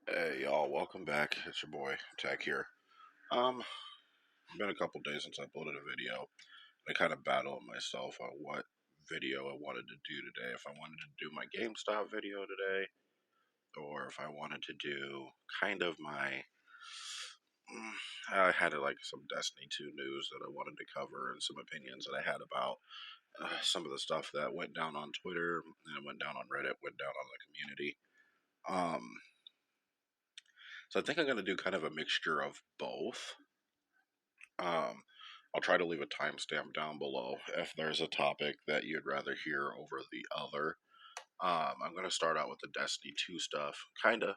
Hey y'all, welcome back. It's your boy Tech here. Um, been a couple days since I uploaded a video. I kind of battled myself on what video I wanted to do today. If I wanted to do my GameStop video today, or if I wanted to do kind of my, I had like some Destiny 2 news that I wanted to cover and some opinions that I had about some of the stuff that went down on Twitter and went down on Reddit, went down on the community. Um, so I think I'm gonna do kind of a mixture of both. Um, I'll try to leave a timestamp down below if there's a topic that you'd rather hear over the other. I'm going to start out with the Destiny 2 stuff. Kind of.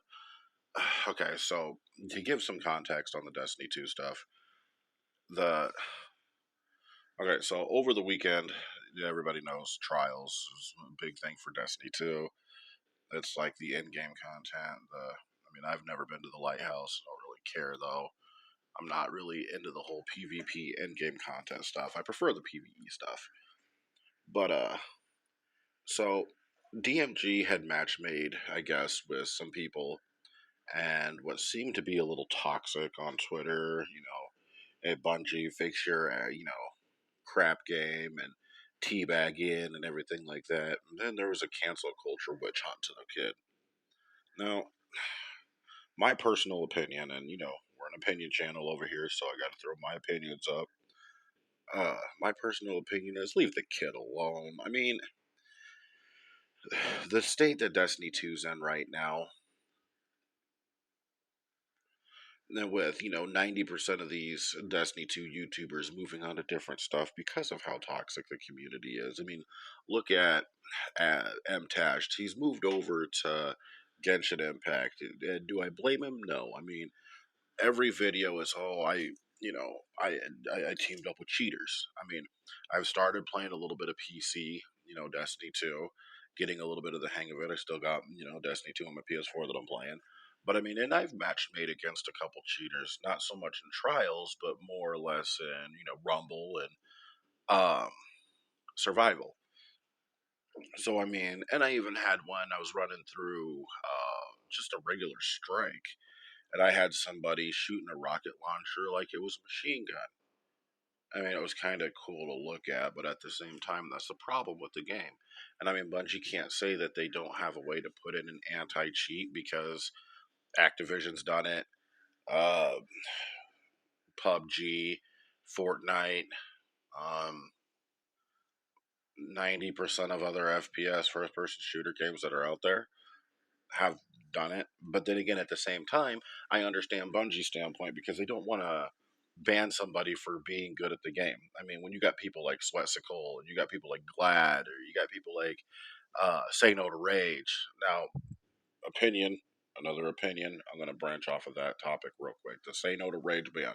Okay, so to give some context on the Destiny 2 stuff, the. Okay, so over the weekend, everybody knows Trials is a big thing for Destiny 2. It's like the in game content. I've never been to the Lighthouse. I don't really care though. I'm not really into the whole PvP end game content stuff. I prefer the PvE stuff. But so DMG had match made, I guess, with some people, and what seemed to be a little toxic on Twitter. A Bungie fix your, crap game and teabag in and everything like that. And then there was a cancel culture witch hunt to the kid. Now, my personal opinion, and we're an opinion channel over here, so I got to throw my opinions up. My personal opinion is leave the kid alone. I mean, the state that Destiny 2's in right now, with 90% of these Destiny 2 YouTubers moving on to different stuff because of how toxic the community is. I mean, look at MTashed. He's moved over to Genshin Impact. Do I blame him? No. I mean, every video is, oh, I teamed up with cheaters. I mean, I've started playing a little bit of PC, Destiny 2, getting a little bit of the hang of it. I still got, Destiny 2 on my PS4 that I'm playing. But I mean, and I've matched made against a couple cheaters, not so much in trials, but more or less in, Rumble and survival. So I mean, and I even had one I was running through just a regular strike, and I had somebody shooting a rocket launcher like it was a machine gun. I mean, it was kind of cool to look at, but at the same time, that's the problem with the game. And I mean, Bungie can't say that they don't have a way to put in an anti cheat because Activision's done it, uh, PUBG, Fortnite, 90% of other FPS first person shooter games that are out there have done it. But then again, at the same time, I understand Bungie's standpoint because they don't want to ban somebody for being good at the game. I mean, when you got people like Sweatcicle and you got people like Glad or you got people like Say No to Rage. Now, opinion, another opinion. I'm going to branch off of that topic real quick. The Say No to Rage ban.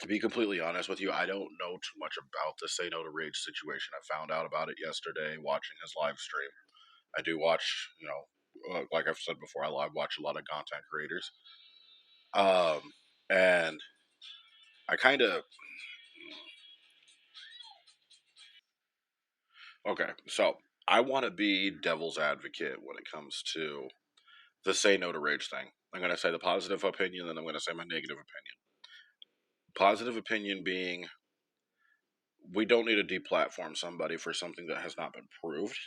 To be completely honest with you, I don't know too much about the Say No to Rage situation. I found out about it yesterday watching his live stream. I do watch, like I've said before, I watch a lot of content creators. Um, and I kind of, okay, so I want to be devil's advocate when it comes to the Say No to Rage thing. I'm going to say the positive opinion, then I'm going to say my negative opinion. Positive opinion being we don't need to deplatform somebody for something that has not been proved.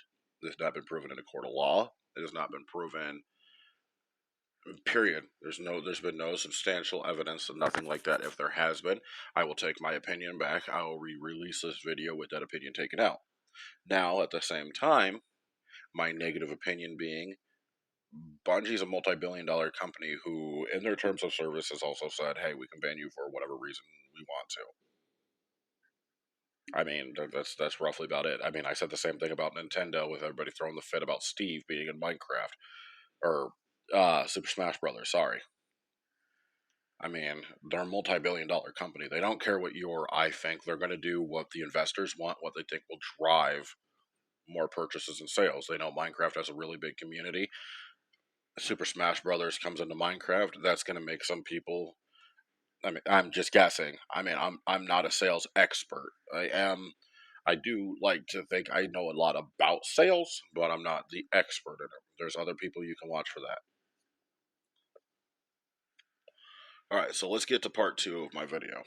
It has not been proven in a court of law. It has not been proven. Period. There's been no substantial evidence of nothing like that. If there has been, I will take my opinion back. I will re-release this video with that opinion taken out. Now, at the same time, my negative opinion being Bungie's a multi-billion-dollar company who, in their terms of service, has also said, "Hey, we can ban you for whatever reason we want to." I mean, that's roughly about it. I mean, I said the same thing about Nintendo with everybody throwing the fit about Steve being in Minecraft or Super Smash Brothers. Sorry. I mean, they're a multi-billion-dollar company. They don't care what you or I think. They're going to do what the investors want, what they think will drive more purchases and sales. They know Minecraft has a really big community. Super Smash Brothers comes into Minecraft. That's going to make some people. I mean, I'm just guessing. I mean, I'm not a sales expert. I do like to think I know a lot about sales, but I'm not the expert in it. There's other people you can watch for that. Alright, so let's get to part 2 of my video.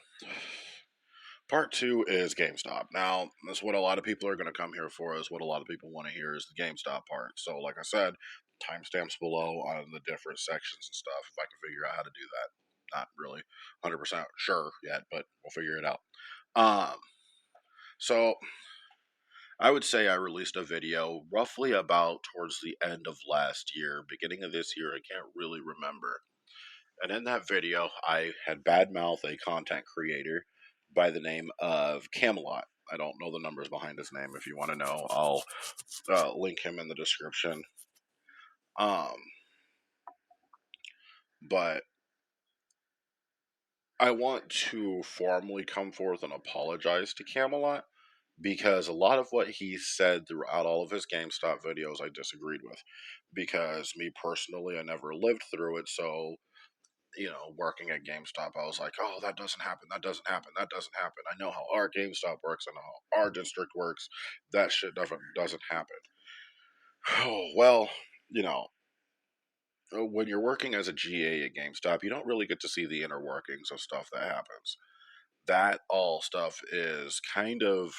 Part 2 is GameStop. Now, that's what a lot of people are going to come here for, is what a lot of people want to hear is the GameStop part. So, like I said, timestamps below on the different sections and stuff if I can figure out how to do that. Not really 100% sure yet, but we'll figure it out. So, I would say I released a video roughly about towards the end of last year, beginning of this year. I can't really remember. And in that video, I had badmouthed a content creator by the name of Camelot. I don't know the numbers behind his name. If you want to know, I'll link him in the description. But I want to formally come forth and apologize to Camelot because a lot of what he said throughout all of his GameStop videos I disagreed with. Because me personally, I never lived through it, so working at GameStop, I was like, oh, that doesn't happen, that doesn't happen, that doesn't happen. I know how our GameStop works, I know how our district works. That shit doesn't happen. Oh, well, you know, when you're working as a GA at GameStop, you don't really get to see the inner workings of stuff that happens. That all stuff is kind of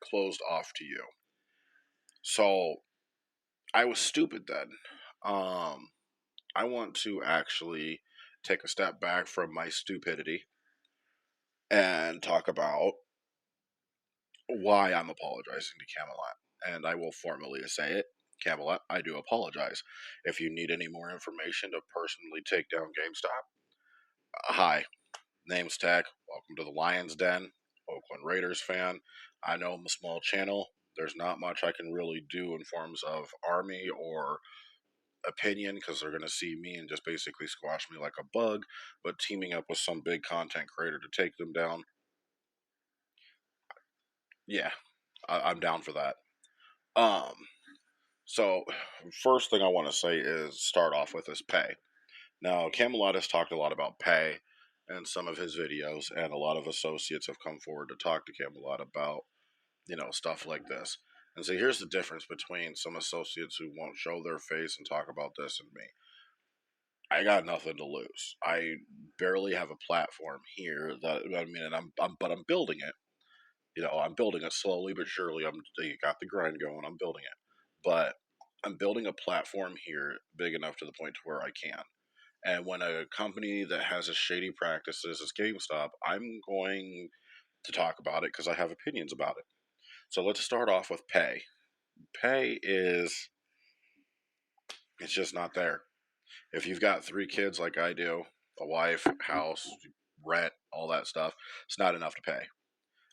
closed off to you. So I was stupid then. I want to actually take a step back from my stupidity and talk about why I'm apologizing to Camelot. And I will formally say it. Camelot, I do apologize. If you need any more information to personally take down GameStop, hi, name's Tech. Welcome to the Lion's Den. Oakland Raiders fan. I know I'm a small channel. There's not much I can really do in forms of army or opinion because they're going to see me and just basically squash me like a bug. But teaming up with some big content creator to take them down, yeah, I'm down for that. Um, So, first thing I want to say is start off with is pay. Now, Camelot has talked a lot about pay in some of his videos, and a lot of associates have come forward to talk to Camelot about, stuff like this. And so here's the difference between some associates who won't show their face and talk about this and me. I got nothing to lose. I barely have a platform here that I mean, and I'm building it. I'm building it slowly but surely. I got the grind going. I'm building it, but I'm building a platform here big enough to the point to where I can. And when a company that has a shady practices is GameStop, I'm going to talk about it because I have opinions about it. So let's start off with pay. Pay is it's just not there. If you've got 3 kids like I do, a wife, house, rent, all that stuff, it's not enough to pay.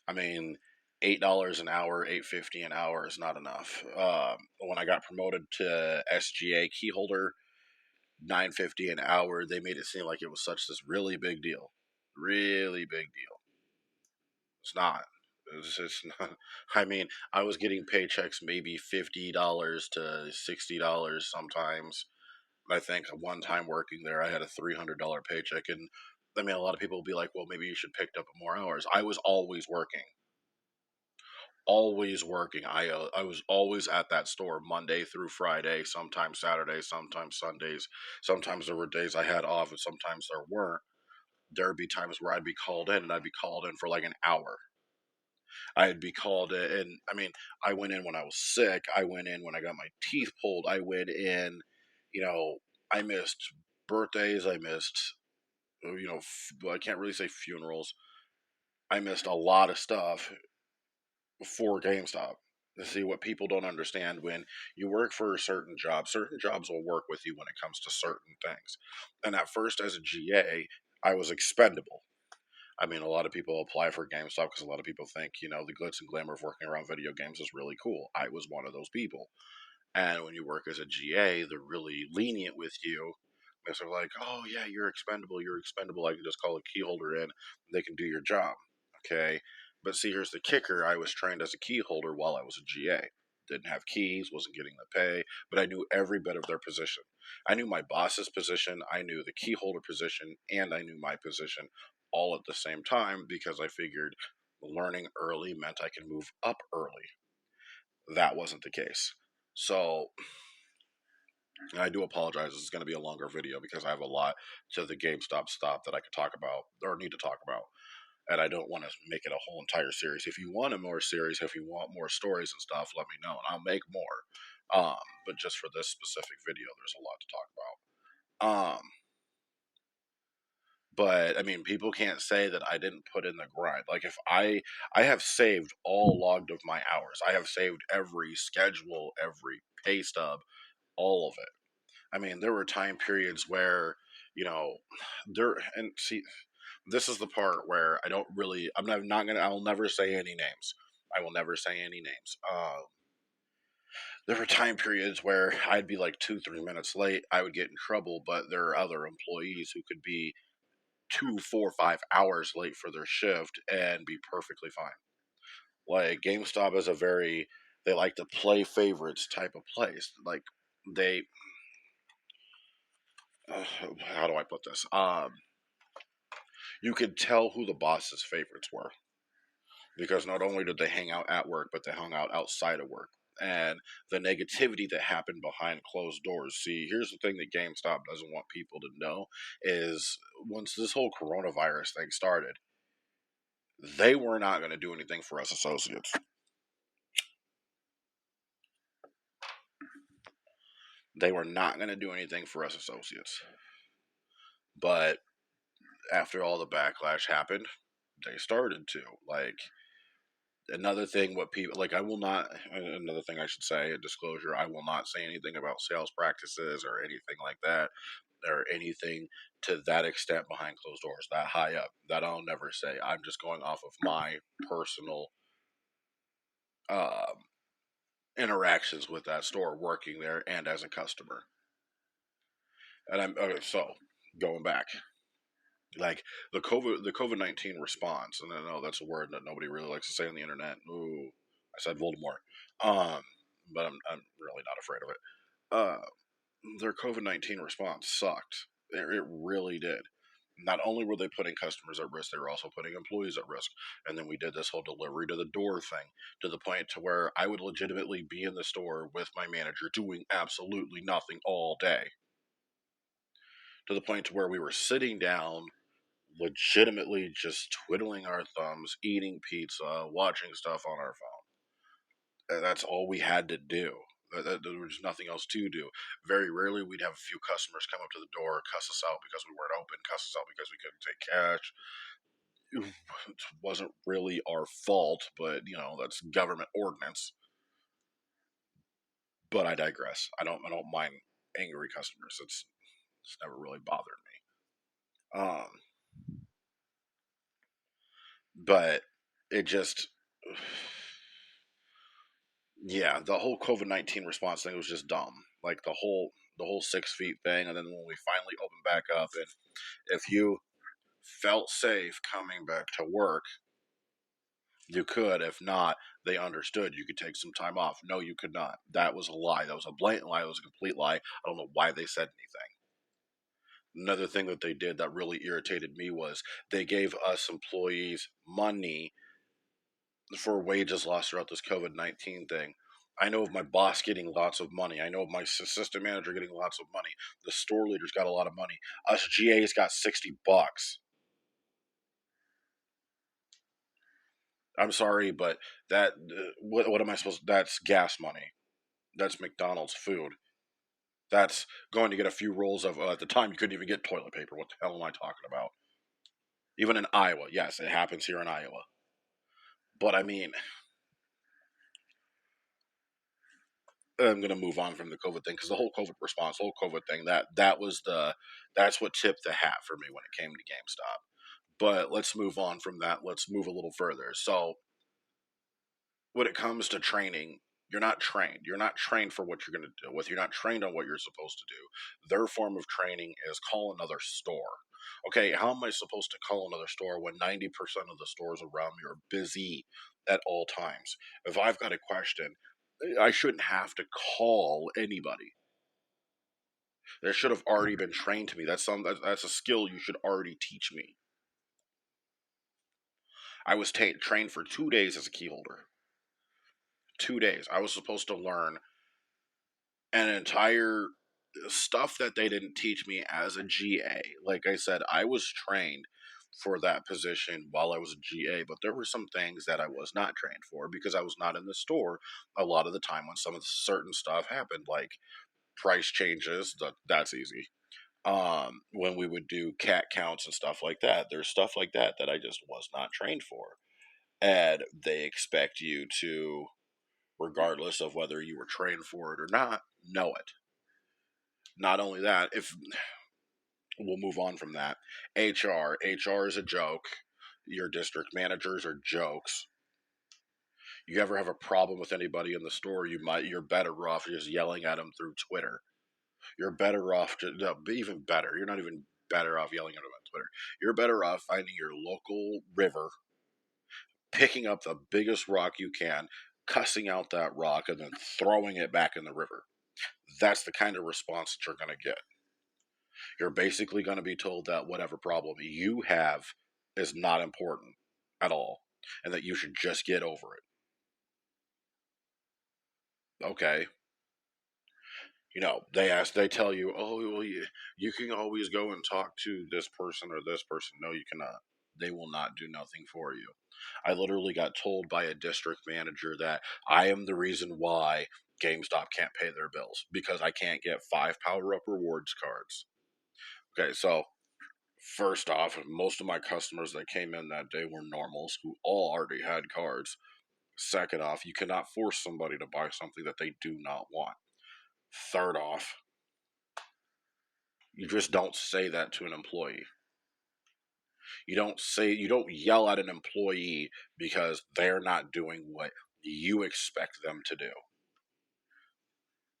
I mean, $8 an hour, $8.50 an hour is not enough. When I got promoted to SGA keyholder, $9.50 an hour, they made it seem like it was such this really big deal, really big deal. It's not. It's not. I mean, I was getting paychecks maybe $50 to $60 sometimes. I think one time working there, I had a $300 paycheck, and I mean, a lot of people will be like, "Well, maybe you should pick up more hours." I was always working, always working. I was always at that store Monday through Friday, sometimes Saturday, sometimes Sundays. Sometimes there were days I had off, and sometimes there weren't. There'd be times where I'd be called in, and I'd be called in for like an hour. I'd be called in, and I mean, I went in when I was sick. I went in when I got my teeth pulled. I went in, you know, I missed birthdays. I missed, I can't really say funerals. I missed a lot of stuff for GameStop. See, what people don't understand, when you work for a certain jobs will work with you when it comes to certain things. And at first, as a GA, I was expendable. I mean, a lot of people apply for GameStop because a lot of people think, the glitz and glamour of working around video games is really cool. I was one of those people. And when you work as a GA, they're really lenient with you. Because they're like, oh, yeah, you're expendable. You're expendable. I can just call a key holder in. They can do your job. Okay. But see, here's the kicker. I was trained as a key holder while I was a GA. Didn't have keys, wasn't getting the pay, but I knew every bit of their position. I knew my boss's position, I knew the key holder position, and I knew my position all at the same time because I figured learning early meant I could move up early. That wasn't the case. So And I do apologize. This is going to be a longer video because I have a lot to the GameStop stop that I could talk about or need to talk about. And I don't want to make it a whole entire series. If you want a more series, if you want more stories and stuff, let me know and I'll make more. But just for this specific video, there's a lot to talk about. But I mean, people can't say that I didn't put in the grind. Like if I have saved all logged of my hours. I have saved every schedule, every pay stub, all of it. I mean, there were time periods where, you know, there and see, this is the part where I don't really. I'm not gonna. I will never say any names. I will never say any names. There were time periods where I'd be like 2, 3 minutes late. I would get in trouble, but there are other employees who could be 2, 4, 5 hours late for their shift and be perfectly fine. Like GameStop is a very they like to play favorites type of place. Like they how do I put this? You could tell who the boss's favorites were because not only did they hang out at work, but they hung out outside of work. And the negativity that happened behind closed doors. See, here's the thing that GameStop doesn't want people to know is once this whole coronavirus thing started, they were not going to do anything for us associates. They were not going to do anything for us associates. But after all the backlash happened, they started to. Like, another thing, what people, like, I will not, another thing I should say, a disclosure, I will not say anything about sales practices or anything like that, or anything to that extent behind closed doors, that high up. That I'll never say. I'm just going off of my personal uh, interactions with that store, working there and as a customer. And I'm okay, so going back, like the COVID-19 response, and I know that's a word that nobody really likes to say on the internet. Ooh, I said Voldemort, um, but I'm really not afraid of it. Uh, their COVID-19 response sucked. It really did. Not only were they putting customers at risk, they were also putting employees at risk. And then we did this whole delivery to the door thing to the point to where I would legitimately be in the store with my manager doing absolutely nothing all day. To the point to where we were sitting down legitimately just twiddling our thumbs, eating pizza, watching stuff on our phone. And that's all we had to do. There was nothing else to do. Very rarely we'd have a few customers come up to the door, cuss us out because we weren't open, cuss us out because we couldn't take cash. It wasn't really our fault, but that's government ordinance. But I digress. I don't mind angry customers. It's never really bothered me. But it just yeah, the whole COVID-19 response thing was just dumb. Like the whole 6 feet thing, and then when we finally opened back up, and if you felt safe coming back to work, you could. If not, they understood you could take some time off. No, you could not. That was a lie. That was a blatant lie. That was a complete lie. I don't know why they said anything. Another thing that they did that really irritated me was they gave us employees money for wages lost throughout this COVID-19 thing. I know of my boss getting lots of money. I know of my assistant manager getting lots of money. The store leaders got a lot of money. Us GAs got $60. I'm sorry, but that what am I supposed? That's gas money. That's McDonald's food. That's going to get a few rolls of. At the time, you couldn't even get toilet paper. What the hell am I talking about? Even in Iowa, yes, it happens here in Iowa. But I mean, I'm gonna move on from the COVID thing because the whole COVID response, the whole COVID thing, that's what tipped the hat for me when it came to GameStop. But let's move on from that. Let's move a little further. So when it comes to training, you're not trained. You're not trained for what you're going to do with. You're not trained on what you're supposed to do. Their form of training is call another store. Okay, how am I supposed to call another store when 90% of the stores around me are busy at all times? If I've got a question, I shouldn't have to call anybody. There should have already been trained to me. That's a skill you should already teach me. I was trained for 2 days as a key holder. 2 days. I was supposed to learn an entire stuff that they didn't teach me as a GA. Like I said, I was trained for that position while I was a GA, but there were some things that I was not trained for because I was not in the store a lot of the time when some of the certain stuff happened, like price changes. That's easy. When we would do cat counts and stuff like that, there's stuff like that that I just was not trained for, and they expect you to, regardless of whether you were trained for it or not, know it. Not only that, if we'll move on from that. HR is a joke. Your district managers are jokes. You ever have a problem with anybody in the store, you're better off just yelling at them through Twitter. You're better off no, even better. You're not even better off yelling at them on Twitter. You're better off finding your local river, picking up the biggest rock you can, cussing out that rock, and then throwing it back in the river. That's the kind of response that you're going to get. You're basically going to be told that whatever problem you have is not important at all and that you should just get over it. Okay. They tell you, oh, well, you can always go and talk to this person or this person. No, you cannot. They will not do nothing for you. I literally got told by a district manager that I am the reason why GameStop can't pay their bills because I can't get 5 power up rewards cards. Okay, so first off, most of my customers that came in that day were normals who all already had cards. Second off, you cannot force somebody to buy something that they do not want. Third off, you just don't say that to an employee. You don't yell at an employee because they're not doing what you expect them to do.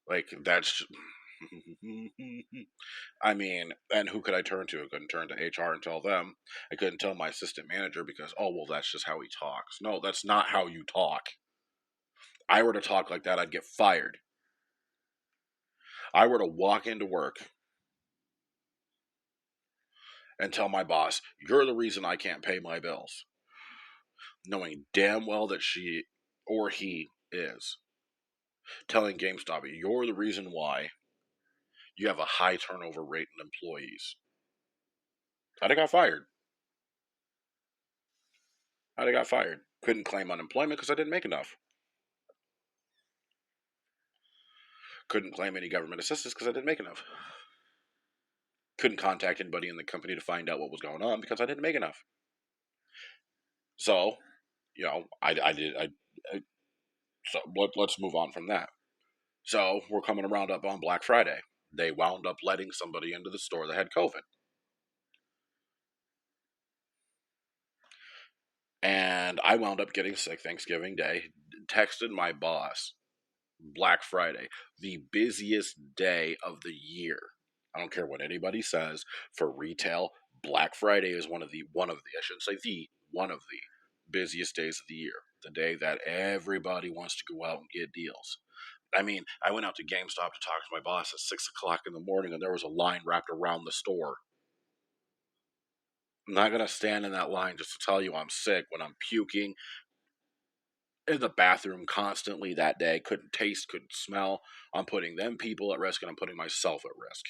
Like that's I mean, and who could I turn to? I couldn't turn to HR and tell them. I couldn't tell my assistant manager because, oh, well, that's just how he talks. No, that's not how you talk. I were to talk like that, I'd get fired. I were to walk into work and tell my boss, you're the reason I can't pay my bills, knowing damn well that she or he is. Telling GameStop, you're the reason why you have a high turnover rate in employees. I'd have got fired. I'd have got fired. Couldn't claim unemployment because I didn't make enough. Couldn't claim any government assistance because I didn't make enough. Couldn't contact anybody in the company to find out what was going on because I didn't make enough. So, I did. So let's move on from that. So we're coming around up on Black Friday. They wound up letting somebody into the store that had COVID. And I wound up getting sick Thanksgiving Day. Texted my boss. Black Friday, the busiest day of the year. I don't care what anybody says. For retail, Black Friday is one of the I shouldn't say the one of the busiest days of the year. The day that everybody wants to go out and get deals. I mean, I went out to GameStop to talk to my boss at 6 o'clock in the morning, and there was a line wrapped around the store. I'm not gonna stand in that line just to tell you I'm sick when I'm puking in the bathroom constantly that day. Couldn't taste, couldn't smell. I'm putting them people at risk, and I'm putting myself at risk.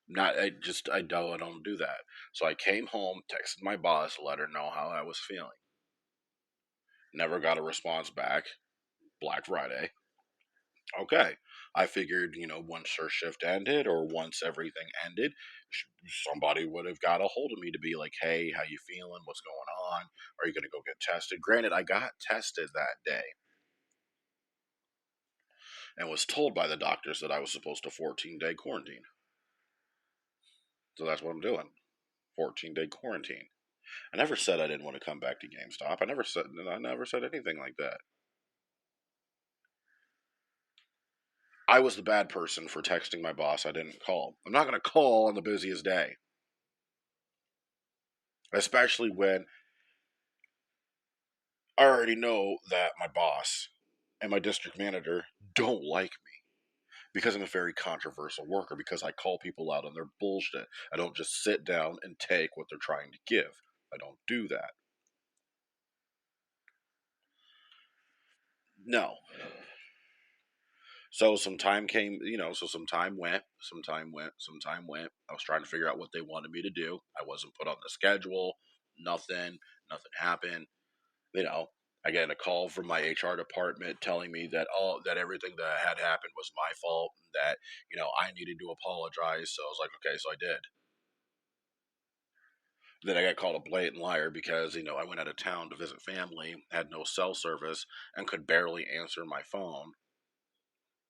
Not, I don't do that. So I came home, texted my boss, let her know how I was feeling. Never got a response back. Black Friday. Okay. I figured, once her shift ended or once everything ended, somebody would have got a hold of me to be like, hey, how you feeling? What's going on? Are you going to go get tested? Granted, I got tested that day and was told by the doctors that I was supposed to 14-day quarantine. So that's what I'm doing. 14-day quarantine. I never said I didn't want to come back to GameStop. I never said anything like that. I was the bad person for texting my boss I didn't call. I'm not going to call on the busiest day. Especially when I already know that my boss and my district manager don't like me because I'm a very controversial worker, because I call people out on their bullshit. I don't just sit down and take what they're trying to give. I don't do that. No. So some time came, so some time went, some time went, some time went. I was trying to figure out what they wanted me to do. I wasn't put on the schedule. Nothing, nothing happened. You know, I get a call from my HR department telling me that that everything that had happened was my fault, and that I needed to apologize. So I was like, okay, so I did. Then I got called a blatant liar because I went out of town to visit family, had no cell service, and could barely answer my phone.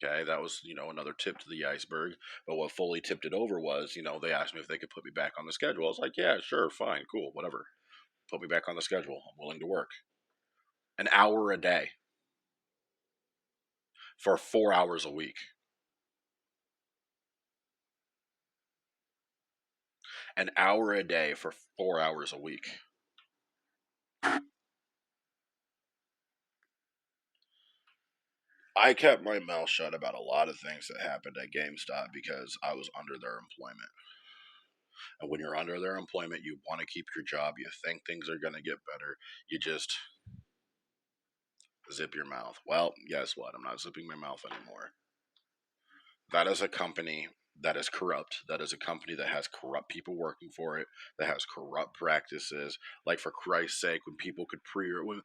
Okay, that was another tip to the iceberg. But what fully tipped it over was they asked me if they could put me back on the schedule. I was like, yeah, sure, fine, cool, whatever. Put me back on the schedule. I'm willing to work an hour a day for 4 hours a week. An hour a day for 4 hours a week. I kept my mouth shut about a lot of things that happened at GameStop because I was under their employment. And when you're under their employment, you want to keep your job. You think things are going to get better. You just zip your mouth. Well, guess what? I'm not zipping my mouth anymore. That is a company that is corrupt. That is a company that has corrupt people working for it, that has corrupt practices. Like, for Christ's sake, when people could when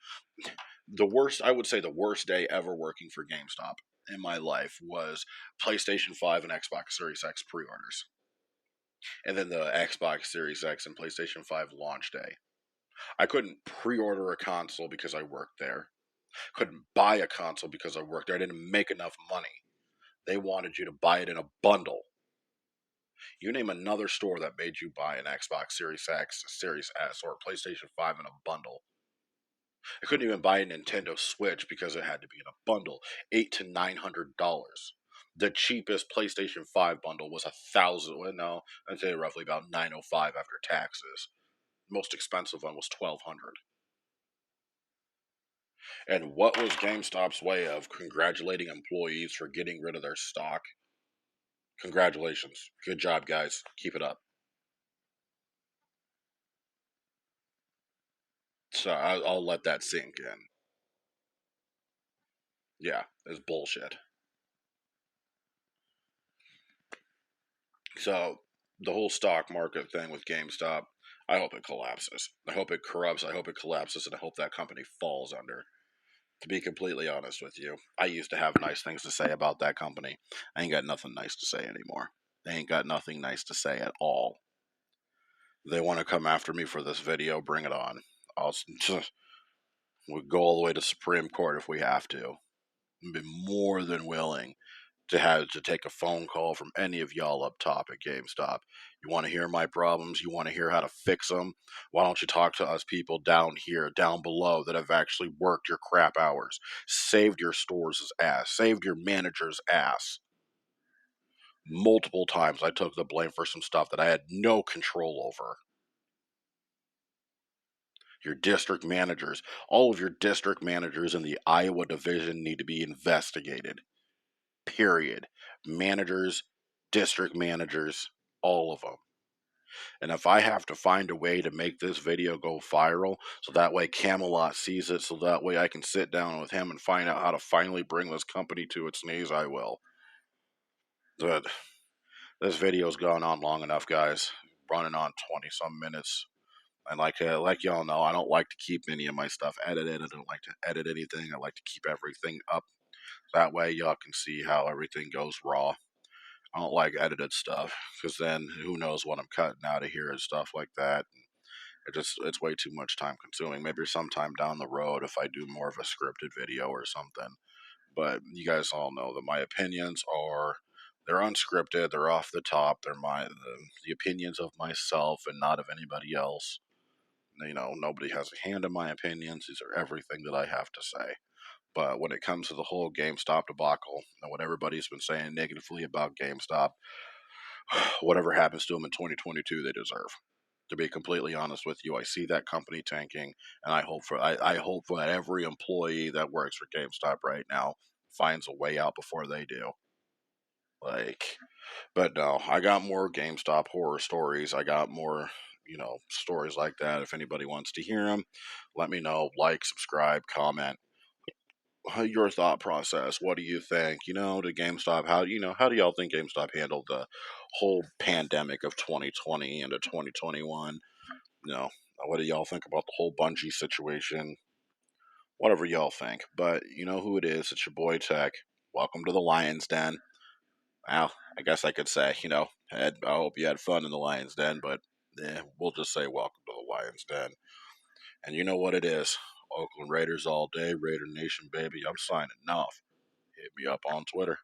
the worst, I would say the worst day ever working for GameStop in my life was PlayStation 5 and Xbox Series X pre orders. And then the Xbox Series X and PlayStation 5 launch day. I couldn't pre order a console because I worked there. Couldn't buy a console because I worked there. I didn't make enough money. They wanted you to buy it in a bundle. You name another store that made you buy an Xbox Series X, Series S, or a PlayStation 5 in a bundle. I couldn't even buy a Nintendo Switch because it had to be in a bundle. $800 to $900. The cheapest PlayStation 5 bundle was 1,000. Well, no, I'd say roughly about 905 after taxes. Most expensive one was 1,200. And what was GameStop's way of congratulating employees for getting rid of their stock? Congratulations. Good job, guys. Keep it up. So I'll let that sink in. Yeah, it's bullshit. So the whole stock market thing with GameStop, I hope it collapses. I hope it corrupts. I hope it collapses, and I hope that company falls under. To be completely honest with you, I used to have nice things to say about that company. I ain't got nothing nice to say anymore. They ain't got nothing nice to say at all. They want to come after me for this video, bring it on. I'll we'll go all the way to Supreme Court if we have to. I'd be more than willing to have to take a phone call from any of y'all up top at GameStop. You want to hear my problems? You want to hear how to fix them? Why don't you talk to us people down here, down below, that have actually worked your crap hours, saved your store's ass, saved your manager's ass? Multiple times I took the blame for some stuff that I had no control over. Your district managers, all of your district managers in the Iowa division need to be investigated. Period. Managers, district managers, all of them. And if I have to find a way to make this video go viral, so that way Camelot sees it, so that way I can sit down with him and find out how to finally bring this company to its knees, I will. But this video's gone on long enough, guys. Running on 20 some minutes. And like y'all know, I don't like to keep any of my stuff edited. I don't like to edit anything. I like to keep everything up. That way y'all can see how everything goes raw. I don't like edited stuff because then who knows what I'm cutting out of here and stuff like that. It's way too much time consuming. Maybe sometime down the road if I do more of a scripted video or something. But you guys all know that my opinions are they're unscripted. They're off the top. They're the opinions of myself and not of anybody else. Nobody has a hand in my opinions. These are everything that I have to say. But when it comes to the whole GameStop debacle and what everybody's been saying negatively about GameStop, whatever happens to them in 2022, they deserve. To be completely honest with you, I see that company tanking, and I hope that every employee that works for GameStop right now finds a way out before they do. Like, but no, I got more GameStop horror stories. I got more, stories like that. If anybody wants to hear them, let me know. Like, subscribe, comment. your thought process. What do you think? To GameStop, how do y'all think GameStop handled the whole pandemic of 2020 into 2021? You know, what do y'all think about the whole Bungie situation? Whatever y'all think. But you know who it is. It's your boy Tech. Welcome to the Lion's Den. Well, I guess I could say, I hope you had fun in the Lion's Den, but we'll just say welcome to the Lion's Den. And you know what it is. Oakland Raiders all day, Raider Nation, baby. I'm signing off. Hit me up on Twitter.